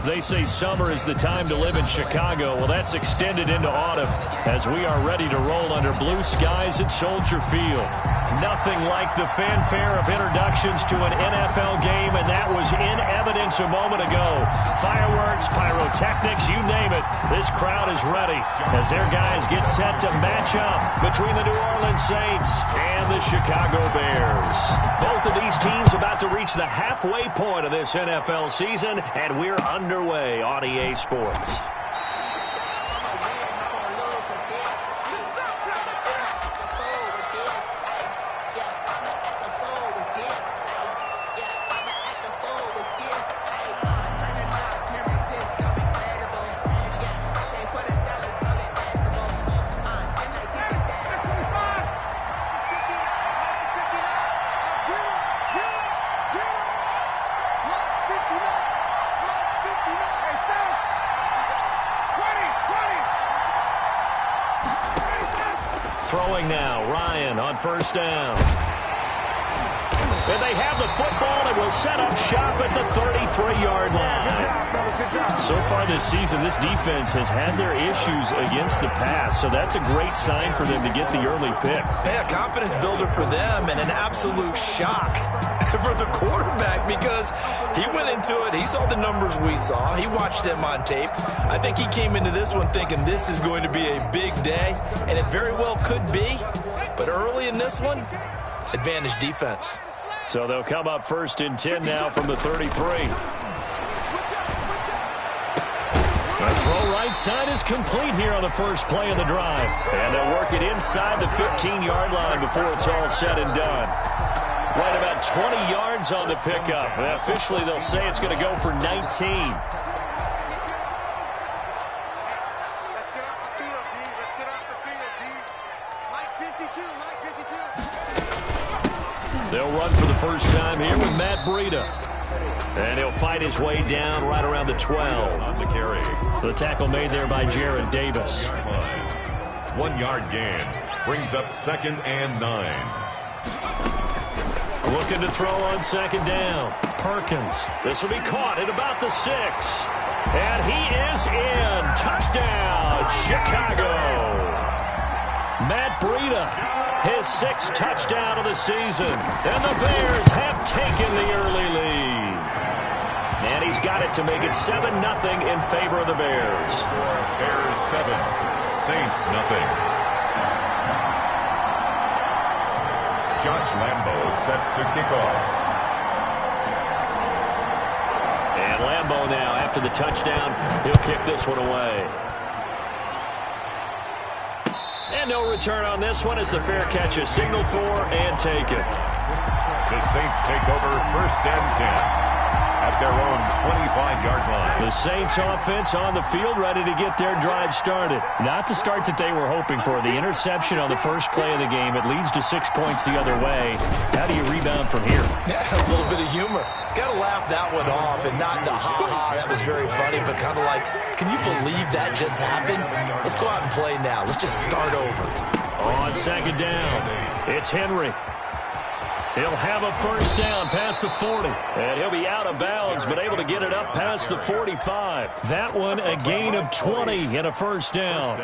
They say summer is the time to live in Chicago. Well, that's extended into autumn as we are ready to roll under blue skies at Soldier Field. Nothing like the fanfare of introductions to an NFL game, and that was in evidence a moment ago. Fireworks, pyrotechnics, you name it. This crowd is ready as their guys get set to match up between the New Orleans Saints and the Chicago Bears. Both of these teams about to reach the halfway point of this NFL season, and we're underway on EA Sports. Throwing now, Ryan on first down. And they have the football and will set up shop at the 33-yard line. So far this season, this defense has had their issues against the pass, so that's a great sign for them to get the early pick. Yeah, confidence builder for them and an absolute shock for the quarterback because he went into it. He saw the numbers we saw. He watched them on tape. I think he came into this one thinking this is going to be a big day, and it very well could be. But early in this one, advantage defense. So they'll come up first and 10 now from the 33. The throw right side is complete here on the first play of the drive. And they'll work it inside the 15-yard line before it's all said and done. Right about 20 yards on the pickup. And officially, they'll say it's going to go for 19. They'll run for the first time here with Matt Breida. And he'll fight his way down right around the 12. The carry. The tackle made there by Jared Davis. 1 yard gain. Brings up 2nd and 9. Looking to throw on second down. Perkins. This will be caught at about the 6. And he is in. Touchdown, Chicago. Matt Breida, his 6th touchdown of the season. And the Bears have taken the early lead. And he's got it to make it 7-0 in favor of the Bears. Bears 7, Saints nothing. Josh Lambo set to kick off. And Lambo now, after the touchdown, he'll kick this one away. And no return on this one as the fair catch is signaled for and taken. The Saints take over 1st and 10 at their own 25-yard line. The Saints offense on the field ready to get their drive started. Not the start that they were hoping for. The interception on the first play of the game. It leads to 6 points the other way. How do you rebound from here? Yeah, a little bit of humor. Got to laugh that one off and not the ha-ha. That was very funny, but kind of like, can you believe that just happened? Let's go out and play now. Let's just start over. On second down, it's Henry. He'll have a first down past the 40. And he'll be out of bounds, but able to get it up past the 45. That one a gain of 20 and a first down.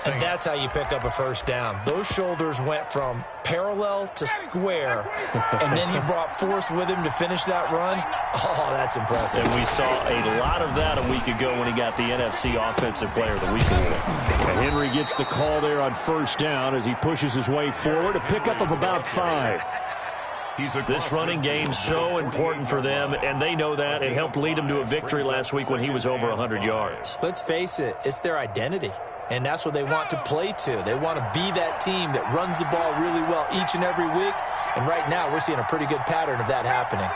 And that's how you pick up a first down. Those shoulders went from parallel to square, and then he brought force with him to finish that run. Oh, that's impressive. And we saw a lot of that a week ago when he got the NFC Offensive Player of the Week award. And Henry gets the call there on first down as he pushes his way forward. A pickup of about 5. This running game's so important for them, and they know that. It helped lead them to a victory last week when he was over 100 yards. Let's face it, it's their identity, and that's what they want to play to. They want to be that team that runs the ball really well each and every week, and right now we're seeing a pretty good pattern of that happening.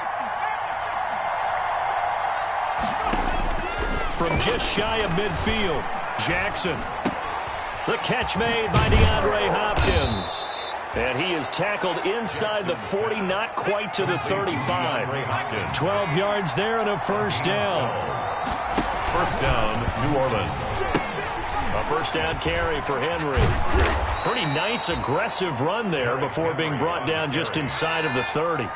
From just shy of midfield, Jackson. The catch made by DeAndre Hopkins. And he is tackled inside the 40, not quite to the 35. 12 yards there and a first down. First down, New Orleans. A first down carry for Henry. Pretty nice, aggressive run there before being brought down just inside of the 30.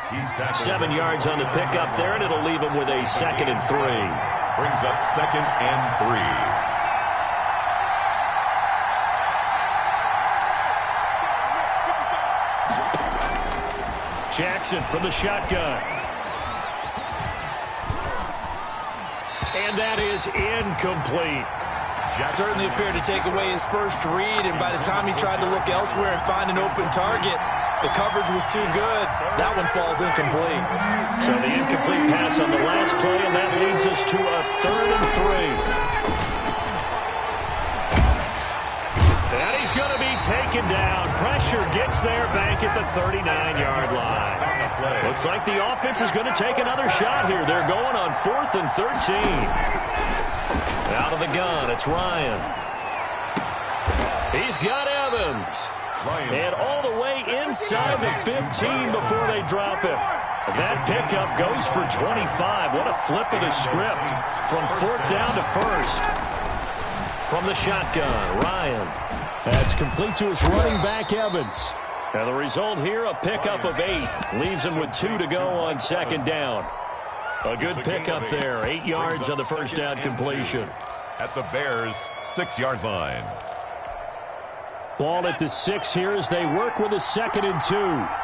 7 yards on the pickup there, and it'll leave him with a 2nd and 3. Brings up 2nd and 3. Jackson from the shotgun. And that is incomplete. Certainly appeared to take away his first read, and by the time he tried to look elsewhere and find an open target, the coverage was too good. That one falls incomplete. So the incomplete pass on the last play, and that leads us to a 3rd and 3. And he's going to be taken down. Pressure gets there back at the 39-yard line. Looks like the offense is going to take another shot here. They're going on 4th and 13. Out of the gun, it's Ryan. He's got Evans. And all the way inside the 15 before they drop him. That pickup goes for 25. What a flip of the script from 4th down to 1st. From the shotgun, Ryan. That's complete to his running back, Evans. And the result here, a pickup of 8. Leaves him with 2 to go on 2nd down. A good pickup there. 8 yards on the first down completion. At the Bears' 6-yard line. Ball at the 6 here as they work with a 2nd and 2.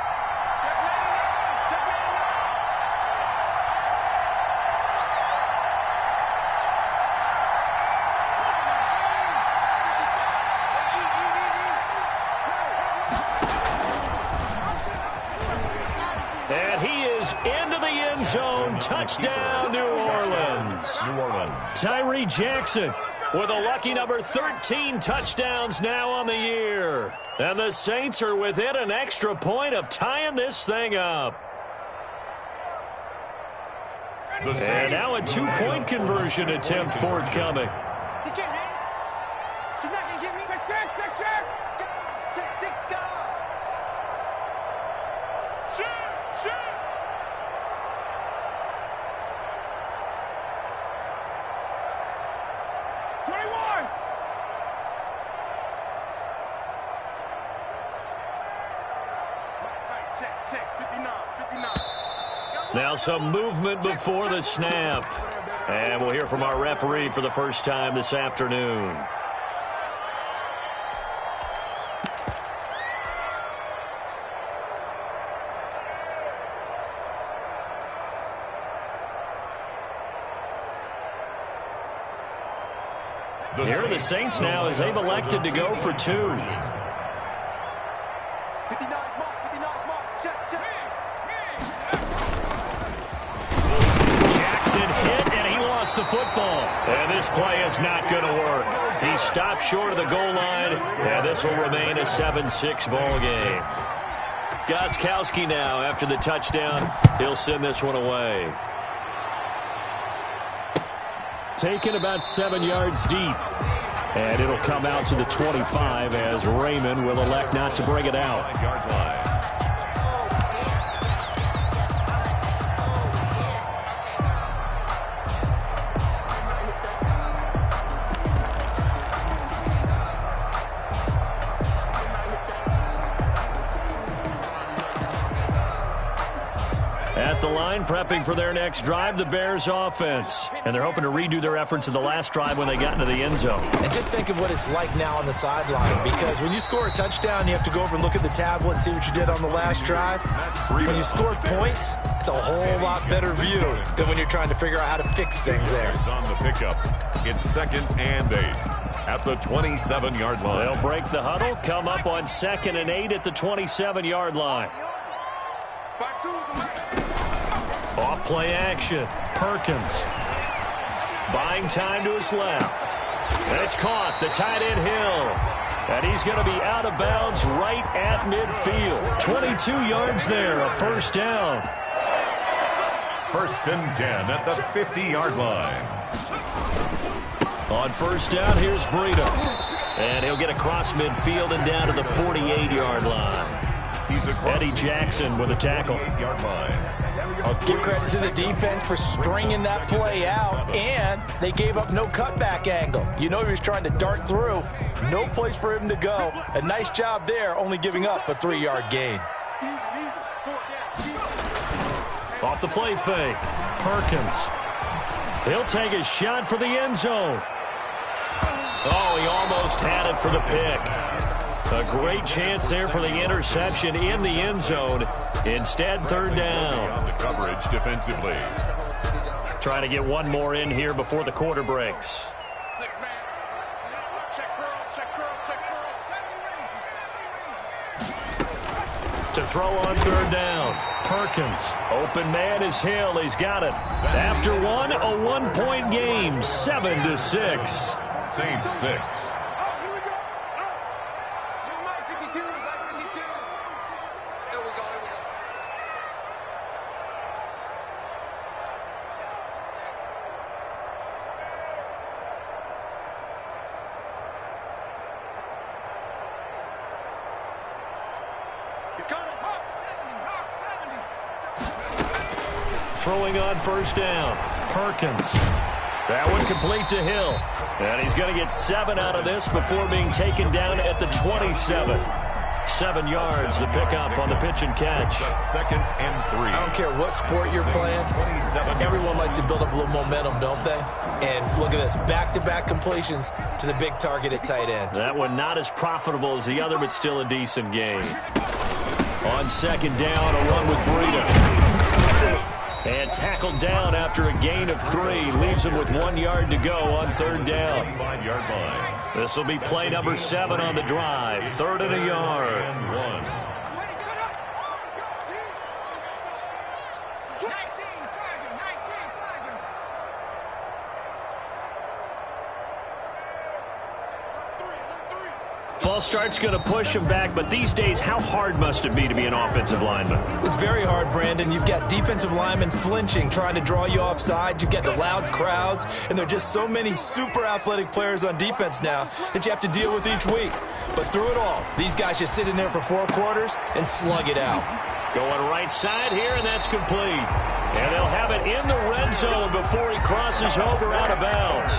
Touchdown, New Orleans. Tyree Jackson with a lucky number 13 touchdowns now on the year. And the Saints are within an extra point of tying this thing up. And now a 2-point conversion attempt forthcoming. Now some movement before the snap. And we'll hear from our referee for the first time this afternoon. Here are the Saints now as they've elected to go for 2. The football. And this play is not going to work. He stopped short of the goal line, and this will remain a 7-6 ball game. Gostkowski now, after the touchdown, he'll send this one away. Taken about 7 yards deep. And it'll come out to the 25 as Raymond will elect not to bring it out. At the line, prepping for their next drive, the Bears offense. And they're hoping to redo their efforts in the last drive when they got into the end zone. And just think of what it's like now on the sideline, because when you score a touchdown, you have to go over and look at the tablet and see what you did on the last drive. When you score points, it's a whole lot better view than when you're trying to figure out how to fix things there. On the pickup, it's 2nd and 8 at the 27-yard line. They'll break the huddle, come up on 2nd and 8 at the 27-yard line. Off play action. Perkins. Buying time to his left. And it's caught. The tight end Hill. And he's going to be out of bounds right at midfield. 22 yards there. A first down. 1st and 10 at the 50-yard line. On first down, here's Breida. And he'll get across midfield and down to the 48-yard line. Eddie Jackson with a tackle. 48-yard line. Give credit to the defense for stringing that play out, and they gave up no cutback angle. You know he was trying to dart through. No place for him to go. A nice job there, only giving up a 3-yard gain. Off the play fake, Perkins. He'll take a shot for the end zone. Oh, he almost had it for the pick. A great chance there for the interception in the end zone. Instead, third down. On the coverage defensively. Trying to get one more in here before the quarter breaks. To throw on third down, Perkins. Open man is Hill. He's got it. After one, a 1-point game, 7-6. Saints 6. Throwing on first down, Perkins. That one complete to Hill. And he's going to get 7 out of this before being taken down at the 27. 7 yards, the pickup on the pitch and catch. 2nd and 3. I don't care what sport you're playing. Everyone likes to build up a little momentum, don't they? And look at this, back-to-back completions to the big target at tight end. That one not as profitable as the other, but still a decent gain. On second down, a run with Breida. And tackled down after a gain of 3. Leaves him with 1 yard to go on third down. 5-yard line. This will be play number 7 on the drive. 3rd and a yard. And 1. False start's going to push him back, but these days, how hard must it be to be an offensive lineman? It's very hard, Brandon. You've got defensive linemen flinching, trying to draw you offside. You've got the loud crowds, and there are just so many super athletic players on defense now that you have to deal with each week. But through it all, these guys just sit in there for 4 quarters and slug it out. Going right side here, and that's complete. And they'll have it in the red zone before he crosses over out of bounds.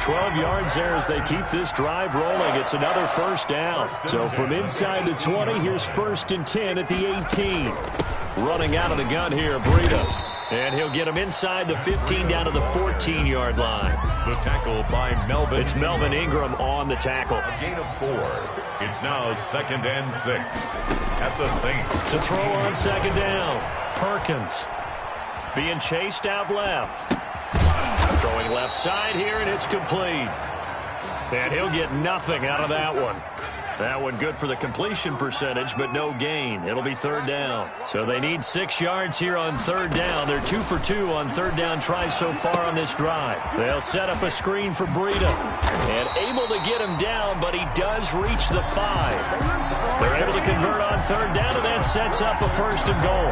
12 yards there as they keep this drive rolling. It's another first down. So from inside the 20, here's 1st and 10 at the 18. Running out of the gun here, Breida. And he'll get him inside the 15 down to the 14-yard line. The tackle by Melvin. It's Melvin Ingram on the tackle. A gain of 4. It's now 2nd and 6 at the Saints. To throw on second down, Perkins. Being chased out left. Throwing left side here, and it's complete. And he'll get nothing out of that one. That one good for the completion percentage, but no gain. It'll be third down. So they need 6 yards here on third down. They're 2 for 2 on third down tries so far on this drive. They'll set up a screen for Breida. And able to get him down, but he does reach the 5. They're able to convert on third down, and that sets up a 1st and goal.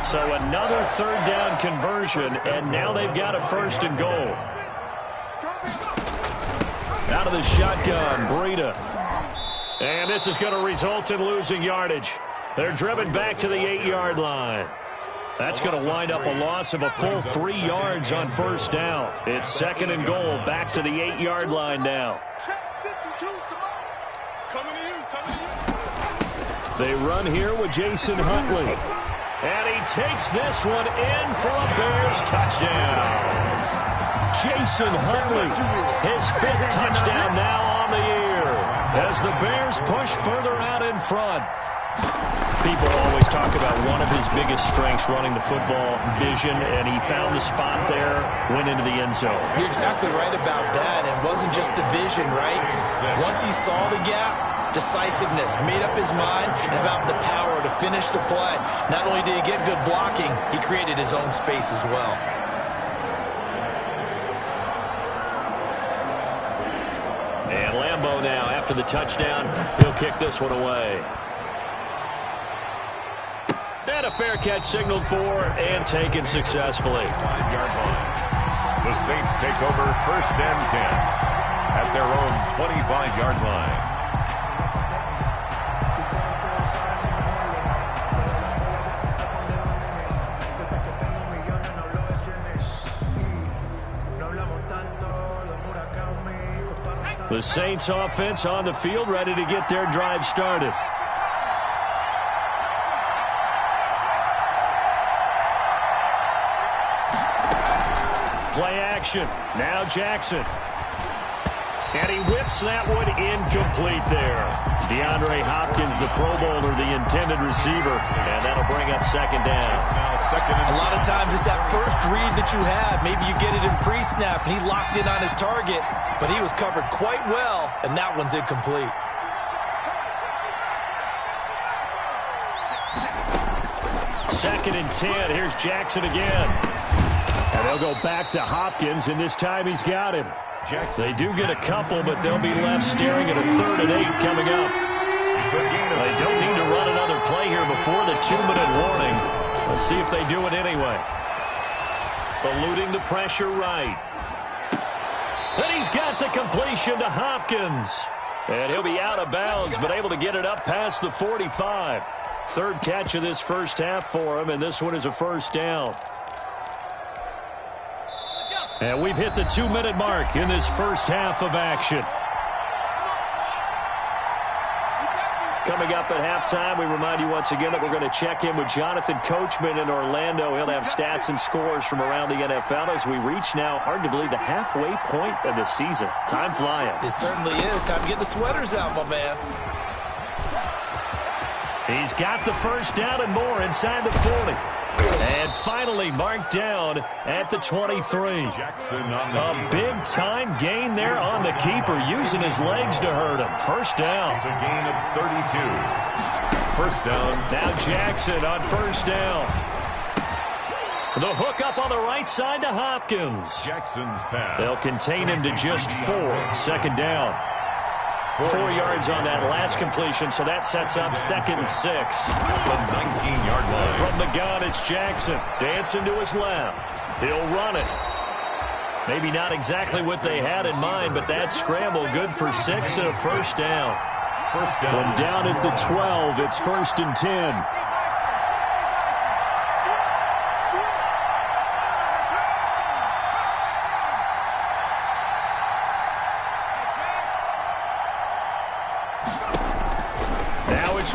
So another third down conversion, and now they've got a 1st and goal. Out of the shotgun, Breida. And this is going to result in losing yardage. They're driven back to the 8-yard line. That's going to wind up a loss of a full 3 yards on first down. It's 2nd and goal, back to the 8-yard line now. They run here with Jason Huntley. And he takes this one in for a Bears touchdown. Jason Huntley, his 5th touchdown now on the year. As the Bears push further out in front. People always talk about one of his biggest strengths running the football, vision, and he found the spot there, went into the end zone. You're exactly right about that. It wasn't just the vision, right? Once he saw the gap, decisiveness, made up his mind, and about the power to finish the play. Not only did he get good blocking, he created his own space as well. And Lambeau now, after the touchdown, he'll kick this one away. And a fair catch signaled for and taken successfully. 5-yard line. The Saints take over 1st and 10 at their own 25-yard line. The Saints offense on the field, ready to get their drive started. Play action. Now Jackson. And he whips that one incomplete there. DeAndre Hopkins, the Pro Bowler, the intended receiver. And that'll bring up second down. A lot of times it's that first read that you have. Maybe you get it in pre-snap, and he locked in on his target. But he was covered quite well, and that one's incomplete. Second and 10. Here's Jackson again. And they'll go back to Hopkins, and this time he's got him. They do get a couple, but they'll be left staring at a 3rd and 8 coming up. They don't need to run another play here before the 2-minute warning. Let's see if they do it anyway. Eluding the pressure right. And he's got the completion to Hopkins. And he'll be out of bounds, but able to get it up past the 45. 3rd catch of this first half for him, and this one is a first down. And we've hit the 2-minute mark in this first half of action. Coming up at halftime, we remind you once again that we're going to check in with Jonathan Coachman in Orlando. He'll have stats and scores from around the NFL as we reach now, hard to believe, the halfway point of the season. Time flying. It certainly is. Time to get the sweaters out, my man. He's got the first down and more inside the 40. And finally marked down at the 23. A big-time gain there on the keeper, using his legs to hurt him. First down. It's a gain of 32. First down. Now Jackson on first down. The hook up on the right side to Hopkins. Jackson's pass. They'll contain him to just 4. Second down. 4 yards on that last completion, so that sets up 2nd and 6. The 19-yard line. From the gun, it's Jackson. Dancing to his left. He'll run it. Maybe not exactly what they had in mind, but that scramble good for 6 and a first down. First down. From down at the 12, it's 1st and 10.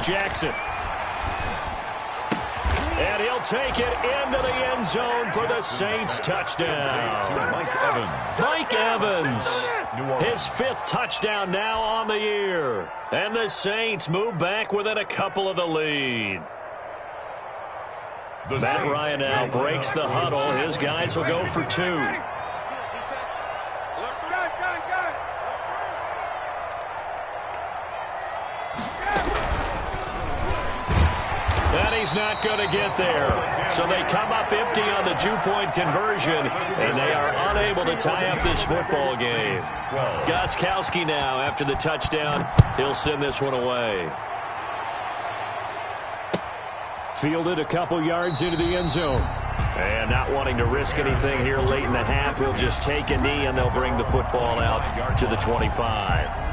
Jackson. And he'll take it into the end zone for the Saints touchdown. Mike Evans. His 5th touchdown now on the year. And the Saints move back within a couple of the lead. Matt Ryan now breaks the huddle. His guys will go for 2. He's not going to get there. So they come up empty on the 2-point conversion, and they are unable to tie up this football game. Gostkowski now, after the touchdown, he'll send this one away. Fielded a couple yards into the end zone. And not wanting to risk anything here late in the half, he'll just take a knee, and they'll bring the football out to the 25.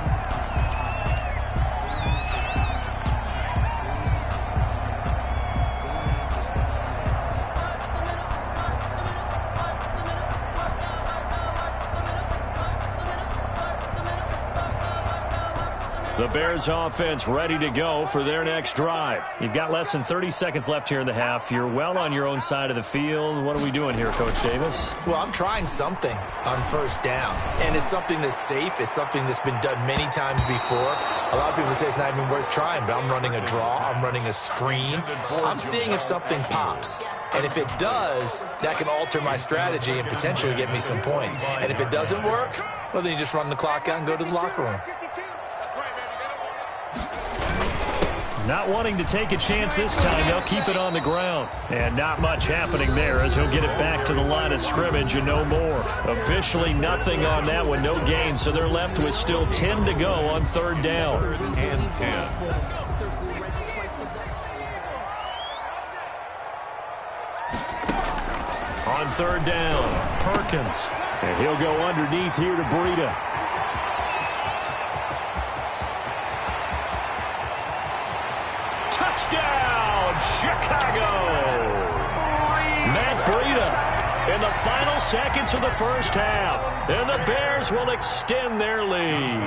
The Bears offense ready to go for their next drive. You've got less than 30 seconds left here in the half. You're well on your own side of the field. What are we doing here, Coach Davis? Well, I'm trying something on first down. And it's something that's safe. It's something that's been done many times before. A lot of people say it's not even worth trying, but I'm running a draw. I'm running a screen. I'm seeing if something pops. And if it does, that can alter my strategy and potentially get me some points. And if it doesn't work, well, then you just run the clock out and go to the locker room. Not wanting to take a chance this time, they'll keep it on the ground. And not much happening there as he'll get it back to the line of scrimmage and no more. Officially nothing on that one, no gain, so they're left with still 10 to go on 3rd down. 3rd and 10. On 3rd down, Perkins. And he'll go underneath here to Breida. Touchdown, Chicago! Matt Breida in the final seconds of the first half. And the Bears will extend their lead.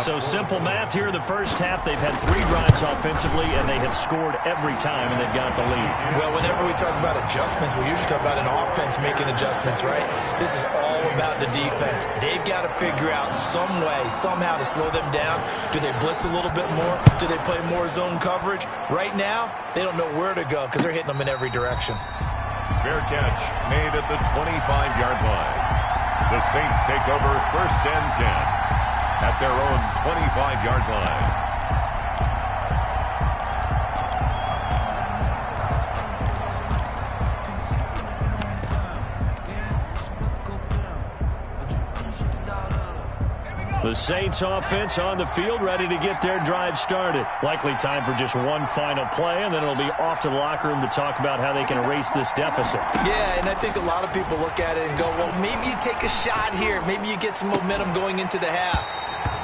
So simple math here in the first half. They've had 3 drives offensively, and they have scored every time, and they've got the lead. Well, whenever we talk about adjustments, we usually talk about an offense making adjustments, right? This is all about the defense. They've got to figure out some way, somehow to slow them down. Do they blitz a little bit more? Do they play more zone coverage? Right now, they don't know where to go because they're hitting them in every direction. Fair catch made at the 25-yard line. The Saints take over 1st and 10 at their own 25-yard line. The Saints offense on the field, ready to get their drive started. Likely time for just one final play, and then it'll be off to the locker room to talk about how they can erase this deficit. Yeah, and I think a lot of people look at it and go, well, maybe you take a shot here. Maybe you get some momentum going into the half.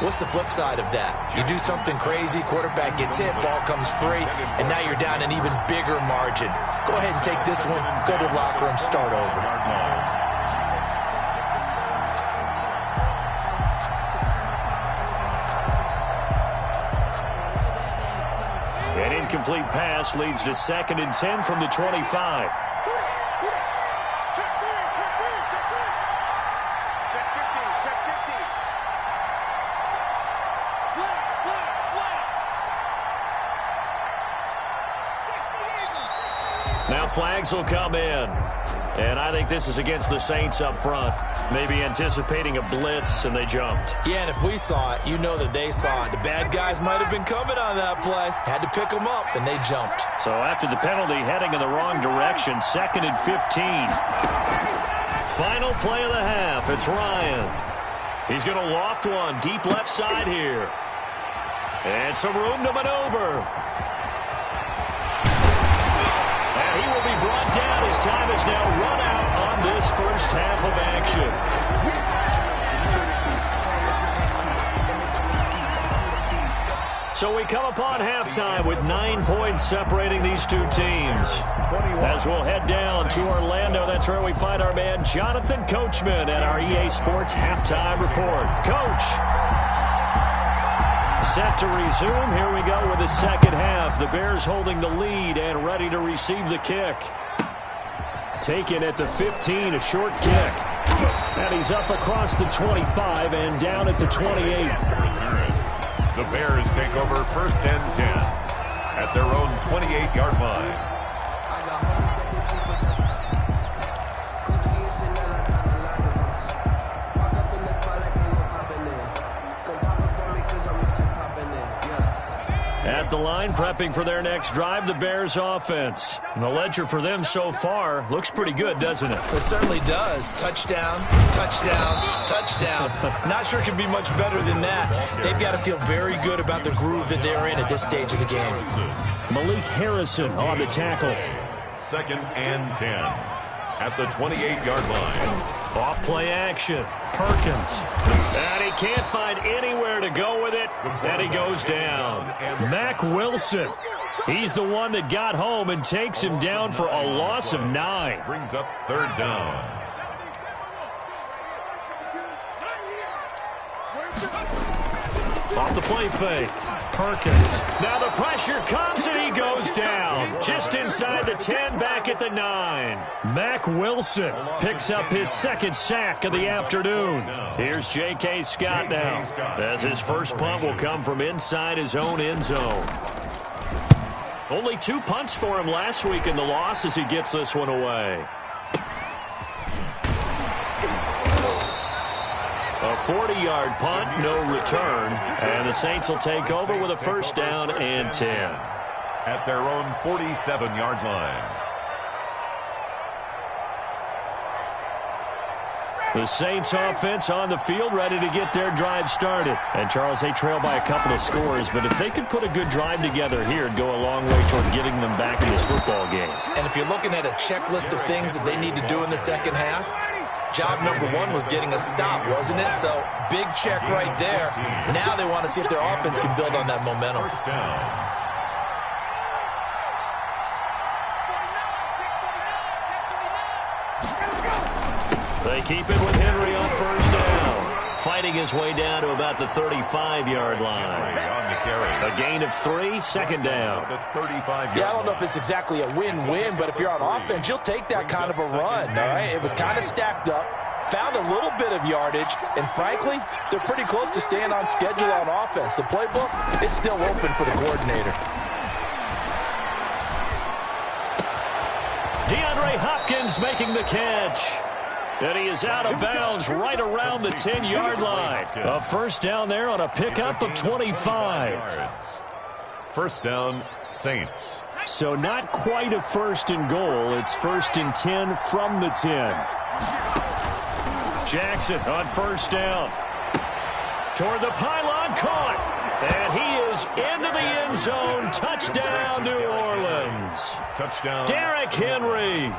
What's the flip side of that? You do something crazy, quarterback gets hit, ball comes free, and now you're down an even bigger margin. Go ahead and take this one, go to the locker room, start over. An incomplete pass leads to 2nd and 10 from the 25. Now flags will come in. And I think this is against the Saints up front. Maybe anticipating a blitz, and they jumped. Yeah, and if we saw it, you know that they saw it. The bad guys might have been coming on that play. Had to pick them up, and they jumped. So after the penalty, heading in the wrong direction, 2nd and 15. Final play of the half. It's Ryan. He's going to loft one deep left side here. And some room to maneuver. And he will be brought down. His time is now run out on this first half of action. So we come upon halftime with 9 points separating these two teams. As we'll head down to Orlando, that's where we find our man Jonathan Coachman at our EA Sports Halftime Report. Coach, set to resume. Here we go with the second half. The Bears holding the lead and ready to receive the kick. Taken at the 15, a short kick. And he's up across the 25 and down at the 28. The Bears take over 1st and 10 at their own 28-yard line. At the line, prepping for their next drive, the Bears offense. And the ledger for them so far looks pretty good, doesn't it? It certainly does. Touchdown, touchdown, touchdown. Not sure it can be much better than that. They've got to feel very good about the groove that they're in at this stage of the game. Malik Harrison on the tackle. 2nd and 10 at the 28-yard line. Off play action. Perkins. And he can't find anywhere to go with it. And he goes down. Mack Wilson. He's the one that got home and takes him down for a loss of 9. Brings up 3rd down. Off the play fake. Perkins. Now the pressure comes and he goes down. Just inside the 10, back at the 9. Mack Wilson picks up his 2nd sack of the afternoon. Here's J.K. Scott now, as his first punt will come from inside his own end zone. Only 2 punts for him last week in the loss as he gets this one away. A 40-yard punt, no return, and the Saints will take over with a 1st down and 10. At their own 47-yard line. The Saints offense on the field, ready to get their drive started. And Charles, they trail by a couple of scores, but if they could put a good drive together here, it'd go a long way toward getting them back in this football game. And if you're looking at a checklist of things that they need to do in the second half, job number 1 was getting a stop, wasn't it? So big check right there. Now they want to see if their offense can build on that momentum. 1st down. They keep it with Henry on first down. Fighting his way down to about the 35-yard line. A gain of 3, second down. Yeah, I don't know if it's exactly a win-win, but if you're on offense, you'll take that kind of a run, all right? It was kind of stacked up, found a little bit of yardage, and frankly, they're pretty close to staying on schedule on offense. The playbook is still open for the coordinator. DeAndre Hopkins making the catch. And he is out of bounds right around the 10-yard line. A first down there on a pickup of 25. First down, Saints. So not quite a first and goal. It's first and 10 from the 10. Jackson on first down. Toward the pylon, caught. And he is into the end zone. Touchdown, New Orleans. Touchdown. Derrick Henry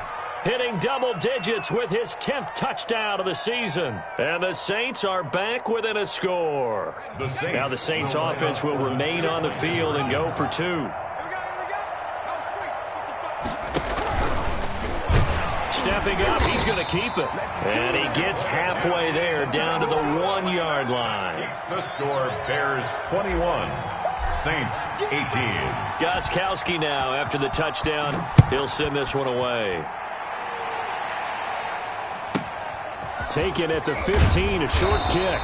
hitting double digits with his 10th touchdown of the season. And the Saints are back within a score. Now the Saints offense will remain on the field and go for 2. Stepping up, he's going to keep it. And he gets halfway there down to the 1-yard line. The score, Bears 21, Saints 18. Gostkowski now after the touchdown. He'll send this one away. Taken at the 15, a short kick.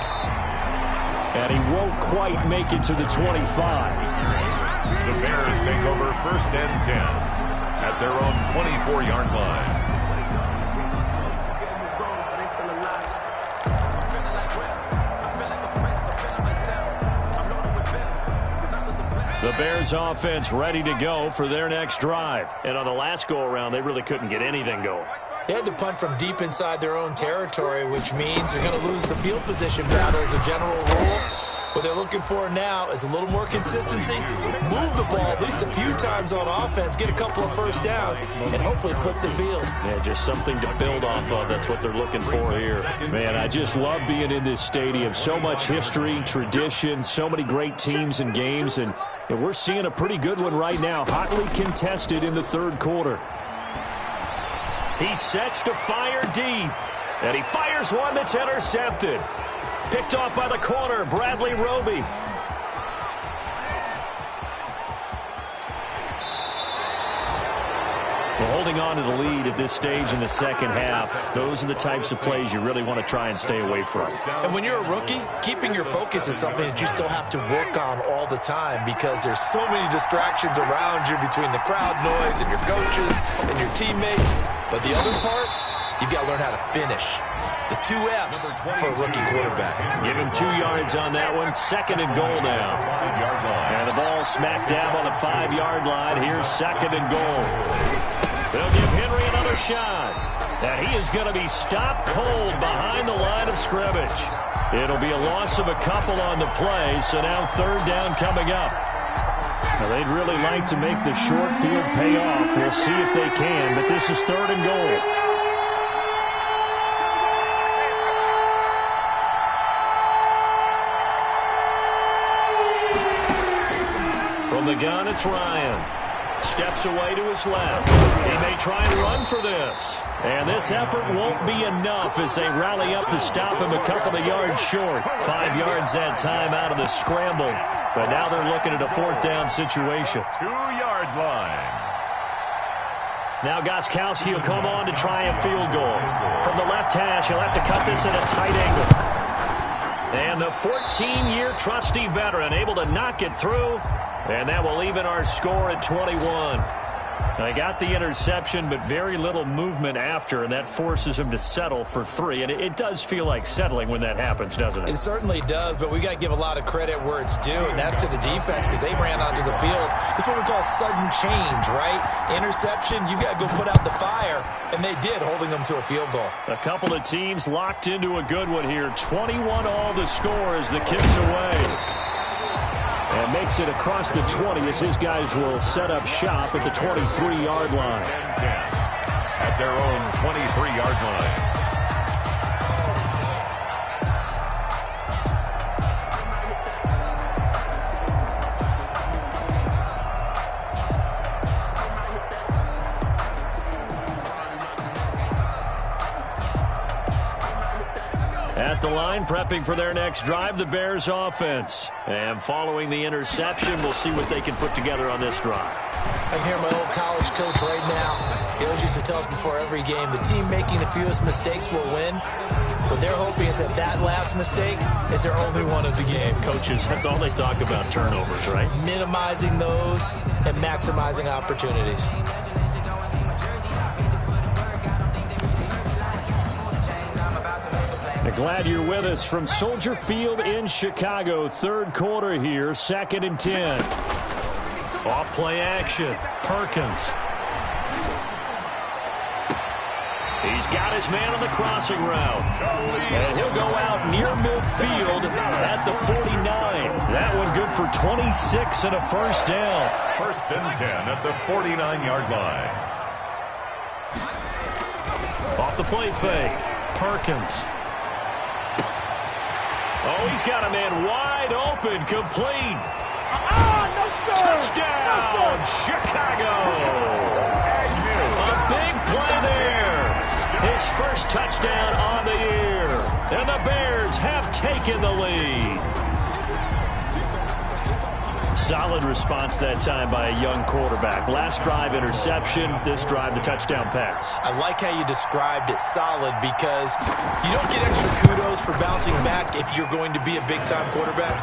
And he won't quite make it to the 25. The Bears take over first and 10 at their own 24-yard line. The Bears offense ready to go for their next drive. And on the last go-around, they really couldn't get anything going. They had to punt from deep inside their own territory, which means they're going to lose the field position battle as a general rule. What they're looking for now is a little more consistency, move the ball at least a few times on offense, get a couple of first downs, and hopefully flip the field. Yeah, just something to build off of. That's what they're looking for here. Man, I just love being in this stadium. So much history, tradition, so many great teams and games, and we're seeing a pretty good one right now, hotly contested in the third quarter. He sets to fire deep, and he fires one that's intercepted. Picked off by the corner, Bradley Roby. Well, holding on to the lead at this stage in the second half, those are the types of plays you really want to try and stay away from. And when you're a rookie, keeping your focus is something that you still have to work on all the time because there's so many distractions around you between the crowd noise and your coaches and your teammates. But the other part, you've got to learn how to finish. The 2 F's for a rookie quarterback. Give him 2 yards on that one. Second and goal now. And the ball smacked down on the 5-yard line. Here's second and goal. They'll give Henry another shot. And he is going to be stopped cold behind the line of scrimmage. It'll be a loss of a couple on the play, so now third down coming up. Now they'd really like to make the short field pay off. We'll see if they can, but this is third and goal. From the gun, it's Ryan. Steps away to his left. He may try and run for this. And this effort won't be enough as they rally up to stop him a couple of yards short. 5 yards that time out of the scramble. But now they're looking at a fourth down situation. 2-yard line. Now Gostkowski will come on to try a field goal. From the left hash, he'll have to cut this at a tight angle. And the 14-year trusty veteran able to knock it through. And that will even our score at 21. They got the interception, but very little movement after, and that forces him to settle for 3. And it does feel like settling when that happens, doesn't it? It certainly does, but we got to give a lot of credit where it's due, and that's to the defense because they ran onto the field. This is what we call sudden change, right? Interception, you got to go put out the fire, and they did, holding them to a field goal. A couple of teams locked into a good one here. 21 all the score as the kick's away. And makes it across the 20 as his guys will set up shop at the 23-yard line. At their own 23-yard line. At the line, prepping for their next drive, the Bears offense. And following the interception, we'll see what they can put together on this drive. I hear my old college coach right now. He always used to tell us before every game, the team making the fewest mistakes will win. What they're hoping is that last mistake is their only one of the game. Coaches, that's all they talk about, turnovers, right? Minimizing those and maximizing opportunities. Glad you're with us from Soldier Field in Chicago. Third quarter here, 2nd and 10. Off play action. Perkins. He's got his man on the crossing route. And he'll go out near midfield at the 49. That one good for 26 and a first down. 1st and 10 at the 49-yard line. Off the play fake. Perkins. Oh, he's got a man wide open, complete. No, sir. Touchdown, no, Chicago. A big play there. His first touchdown on the year. And the Bears have taken the lead. Solid response that time by a young quarterback. Last drive, interception. This drive, the touchdown pass. I like how you described it, solid, because you don't get extra kudos for bouncing back if you're going to be a big-time quarterback.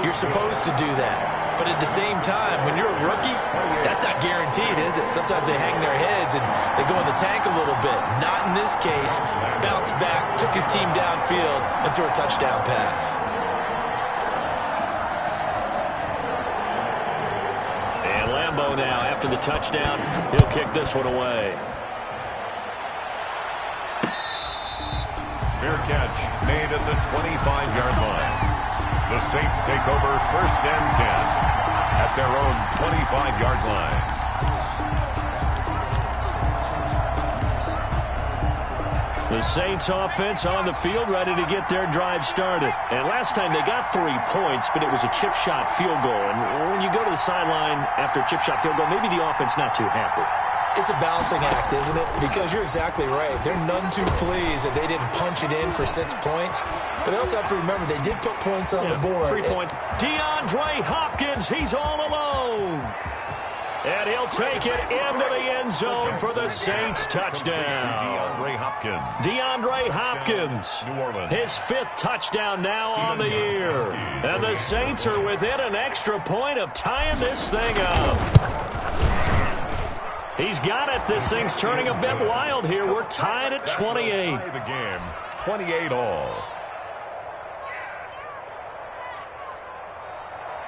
You're supposed to do that. But at the same time, when you're a rookie, that's not guaranteed, is it? Sometimes they hang their heads and they go in the tank a little bit. Not in this case. Bounced back, took his team downfield, and threw a touchdown pass. Now after the touchdown, he'll kick this one away. Fair catch made at the 25-yard line. The Saints take over 1st and 10 at their own 25-yard line. The Saints offense on the field, ready to get their drive started. And last time they got 3 points, but it was a chip shot field goal. And when you go to the sideline after a chip shot field goal, maybe the offense not too happy. It's a balancing act, isn't it? Because you're exactly right. They're none too pleased that they didn't punch it in for 6 points. But they also have to remember they did put points on the board. 3 point. DeAndre Hopkins, he's all alone. And he'll take it into the end zone for the Saints touchdown. DeAndre Hopkins, his 5th touchdown now on the year. And the Saints are within an extra point of tying this thing up. He's got it. This thing's turning a bit wild here. We're tied at 28. The game, 28 all.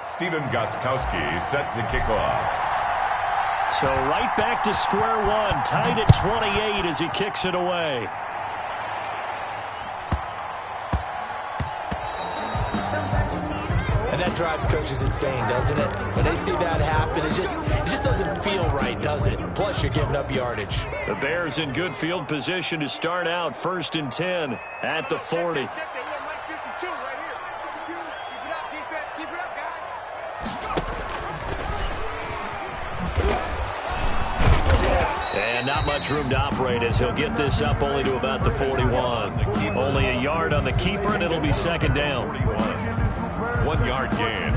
Steven Gostkowski set to kick off. So right back to square one, tied at 28 as he kicks it away. And that drives coaches insane, doesn't it? When they see that happen, it just doesn't feel right, does it? Plus, you're giving up yardage. The Bears in good field position to start out 1st and 10 at the 40. And not much room to operate as he'll get this up only to about the 41. Only a yard on the keeper, and it'll be 2nd down. 1 yard gain.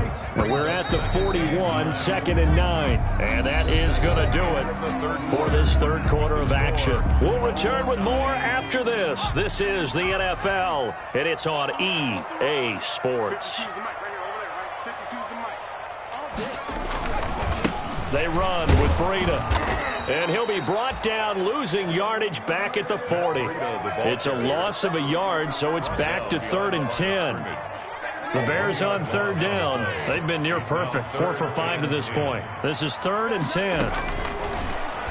We're at the 41, 2nd and 9. And that is going to do it for this third quarter of action. We'll return with more after this. This is the NFL, and it's on EA Sports. They run with Breida. And he'll be brought down, losing yardage back at the 40. It's a loss of a yard, so it's back to 3rd and 10. The Bears on 3rd down. They've been near perfect, 4 for 5 to this point. This is 3rd and 10.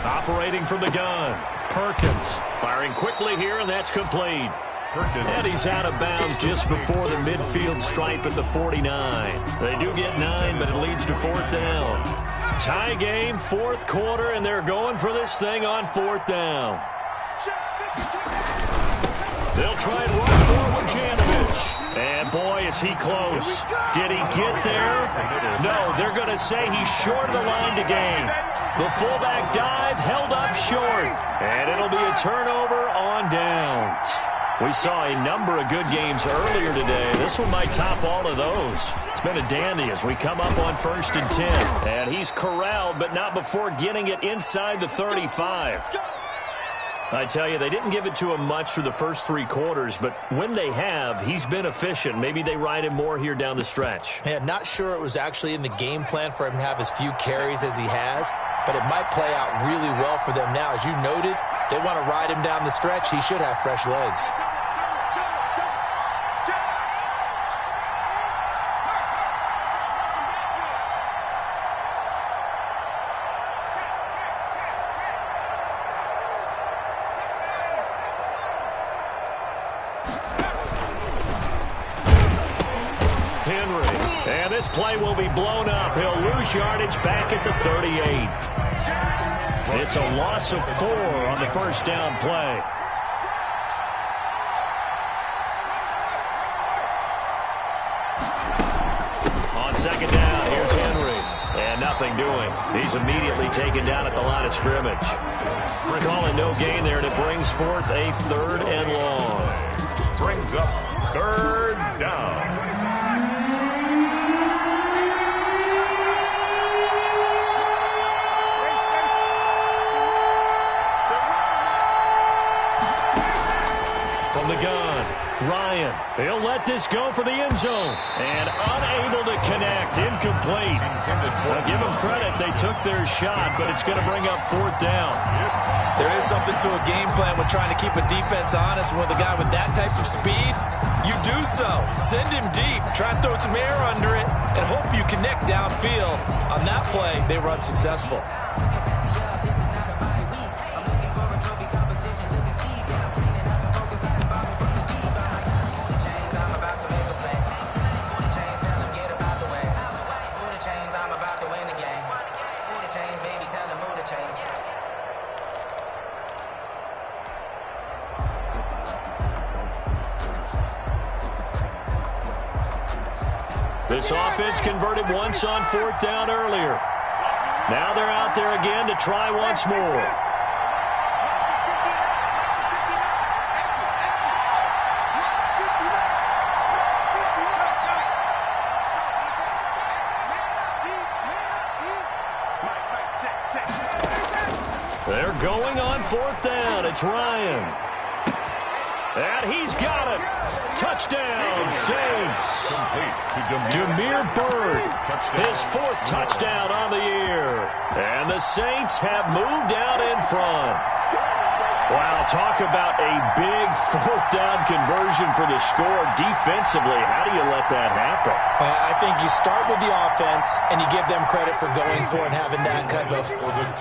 Operating from the gun. Perkins firing quickly here, and that's complete. And he's out of bounds just before the midfield stripe at the 49. They do get 9, but it leads to 4th down. Tie game, 4th quarter, and they're going for this thing on 4th down. They'll try and run forward Janovich. And boy, is he close. Did he get there? No, they're going to say he's short of the line to gain. The fullback dive held up short. And it'll be a turnover on downs. We saw a number of good games earlier today. This one might top all of those. It's been a dandy as we come up on 1st and 10. And he's corralled, but not before getting it inside the 35. I tell you, they didn't give it to him much through the first 3 quarters, but when they have, he's been efficient. Maybe they ride him more here down the stretch. Yeah, not sure it was actually in the game plan for him to have as few carries as he has, but it might play out really well for them now. As you noted, if they want to ride him down the stretch, he should have fresh legs. And this play will be blown up. He'll lose yardage back at the 38. It's a loss of 4 on the first down play. On second down, here's Henry. And nothing doing. He's immediately taken down at the line of scrimmage. Calling no gain there, and it brings forth a 3rd and long. Brings up 3rd down. From the gun, Ryan. He'll let this go for the end zone. And unable to connect. Incomplete. I'll give them credit. They took their shot, but it's going to bring up 4th down. There is something to a game plan with trying to keep a defense honest. With a guy with that type of speed, you do so. Send him deep. Try and throw some air under it and hope you connect downfield. On that play, they were unsuccessful. This offense converted once on 4th down earlier. Now they're out there again to try once more. They're going on 4th down. It's Ryan. And he's got it. Touchdown, Saints. Demir Bird, his 4th touchdown on the year. And the Saints have moved out in front. Wow, talk about a big 4th down conversion for the score defensively. How do you let that happen? I think you start with the offense, and you give them credit for going for it and having that type of,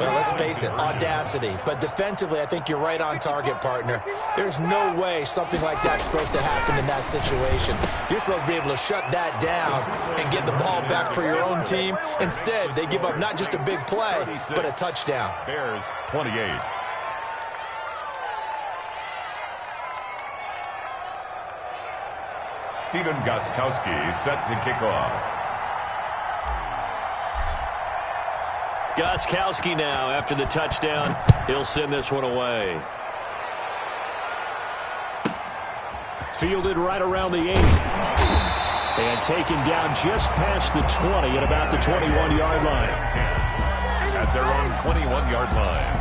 well, let's face it, audacity. But defensively, I think you're right on target, partner. There's no way something like that's supposed to happen in that situation. You're supposed to be able to shut that down and get the ball back for your own team. Instead, they give up not just a big play, but a touchdown. Bears 28. Steven Gostkowski set to kick off. Gostkowski now, after the touchdown, he'll send this one away. Fielded right around the 8. And taken down just past the 20 at about the 21-yard line. At their own 21-yard line.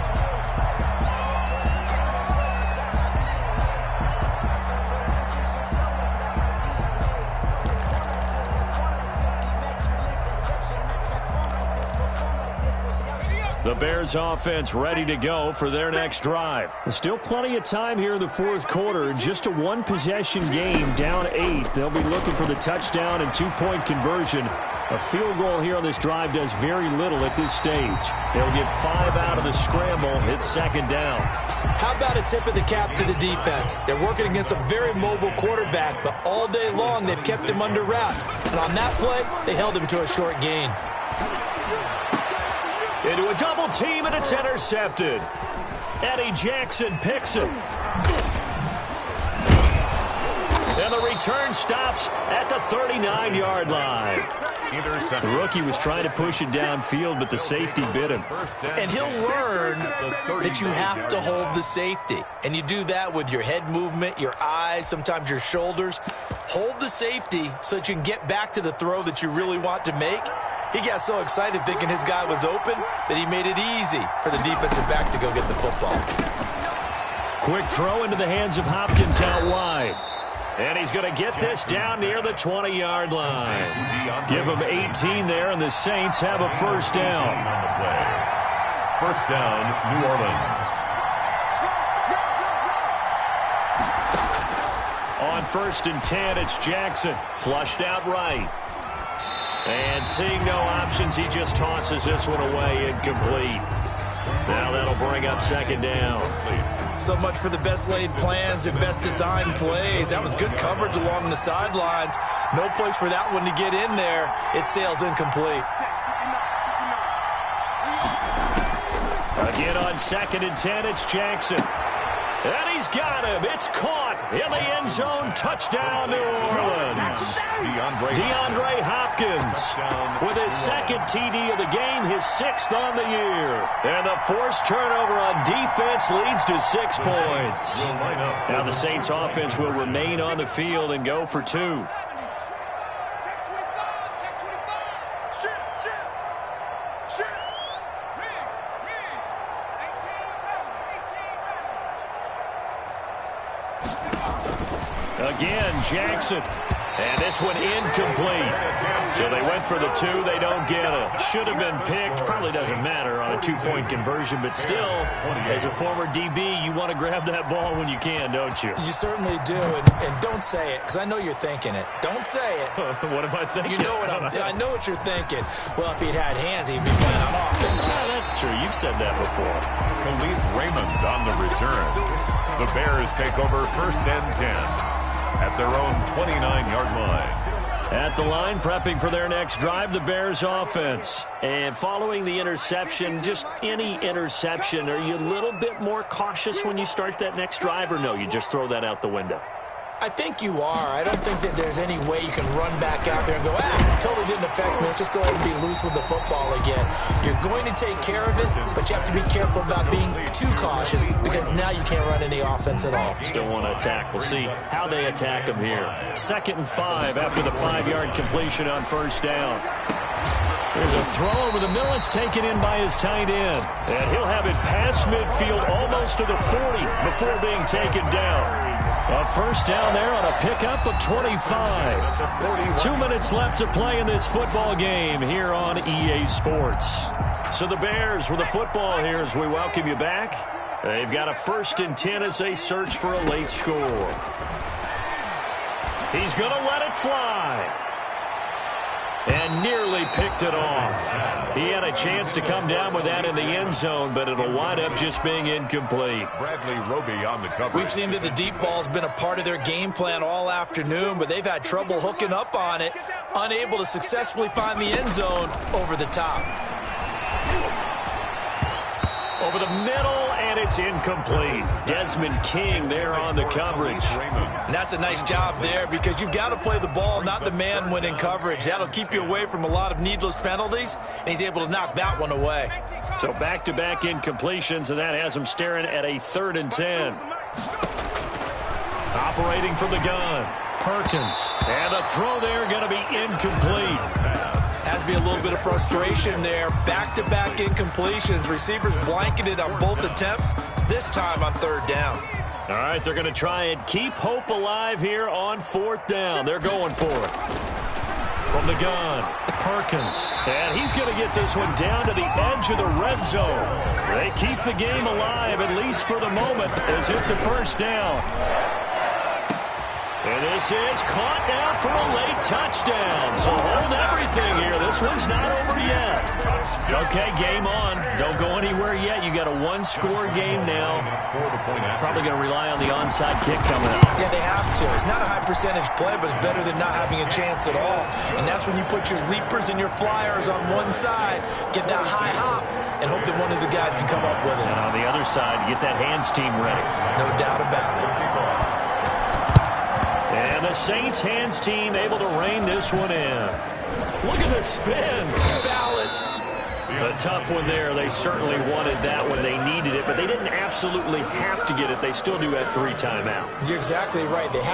The Bears offense ready to go for their next drive. There's still plenty of time here in the 4th quarter. Just a 1-possession game, down 8. They'll be looking for the touchdown and 2-point conversion. A field goal here on this drive does very little at this stage. They'll get 5 out of the scramble. It's 2nd down. How about a tip of the cap to the defense? They're working against a very mobile quarterback, but all day long they've kept him under wraps. And on that play, they held him to a short gain. Into a double team, and it's intercepted. Eddie Jackson picks it. And the return stops at the 39-yard line. The rookie was trying to push it downfield, but the safety bit him. And he'll learn that you have to hold the safety. And you do that with your head movement, your eyes, sometimes your shoulders. Hold the safety so that you can get back to the throw that you really want to make. He got so excited thinking his guy was open that he made it easy for the defensive back to go get the football. Quick throw into the hands of Hopkins out wide. And he's going to get this down near the 20-yard line. Give him 18 there, and the Saints have a first down. First down, New Orleans. On 1st and 10, it's Jackson. Flushed out right. And seeing no options, he just tosses this one away, incomplete. Now that'll bring up second down. So much for the best laid plans and best designed plays. That was good coverage along the sidelines. No place for that one to get in there. It sails incomplete. Again on 2nd and 10, it's Jackson. And he's got him. It's caught in the end zone. Touchdown, New Orleans. DeAndre Hopkins with his 2nd TD of the game, his 6th on the year. And the forced turnover on defense leads to 6 points. Now the Saints offense will remain on the field and go for 2. Again, Jackson. And this one incomplete. So they went for the 2. They don't get it. Should have been picked. Probably doesn't matter on a 2-point conversion. But still, as a former DB, you want to grab that ball when you can, don't you? You certainly do. And don't say it, because I know you're thinking it. Don't say it. What am I thinking? You know what I know what you're thinking. Well, if he'd had hands, he'd be playing on offense. Yeah, that's true. You've said that before. Khalid Raymond on the return. The Bears take over 1st and 10. At their own 29-yard line. At the line, prepping for their next drive, the Bears offense. And following the interception, just any interception, are you a little bit more cautious when you start that next drive, or no, you just throw that out the window? I think you are. I don't think that there's any way you can run back out there and go, totally didn't affect me. Let's just go ahead and be loose with the football again. You're going to take care of it, but you have to be careful about being too cautious because now you can't run any offense at all. Still want to attack. We'll see how they attack them here. 2nd and 5 after the 5-yard completion on 1st down. There's a throw over the middle. It's taken in by his tight end. And he'll have it past midfield almost to the 40 before being taken down. A first down there on a pickup of 25. 2 minutes left to play in this football game here on EA Sports. So the Bears with the football here as we welcome you back. They've got a 1st and 10 as they search for a late score. He's going to let it fly. And nearly picked it off. He had a chance to come down with that in the end zone, but it'll wind up just being incomplete. Bradley Roby on the cover. We've seen that the deep ball's been a part of their game plan all afternoon, but they've had trouble hooking up on it, unable to successfully find the end zone over the top. Over the middle, and it's incomplete. Desmond King there on the coverage. And that's a nice job there because you've got to play the ball, not the man when in coverage. That'll keep you away from a lot of needless penalties, and he's able to knock that one away. So back-to-back incompletions, and that has him staring at a 3rd and 10. Operating from the gun, Perkins. And the throw there going to be incomplete. Has to be a little bit of frustration there. Back-to-back incompletions. Receivers blanketed on both attempts, this time on 3rd down. All right, they're going to try and keep hope alive here on 4th down. They're going for it. From the gun, Perkins. And he's going to get this one down to the edge of the red zone. They keep the game alive, at least for the moment, as it's a 1st down. And this is caught now for a late touchdown. So hold everything here. This one's not over yet. Okay, game on. Don't go anywhere yet. You got a 1-score game now. Probably going to rely on the onside kick coming up. Yeah, they have to. It's not a high percentage play, but it's better than not having a chance at all. And that's when you put your leapers and your flyers on one side, get that high hop, and hope that one of the guys can come up with it. And on the other side, get that hands team ready. No doubt about it. And the Saints hands team able to rein this one in. Look at the spin. Balance. A tough one there. They certainly wanted that when they needed it, but they didn't absolutely have to get it. They still do have 3 timeouts. You're exactly right. They had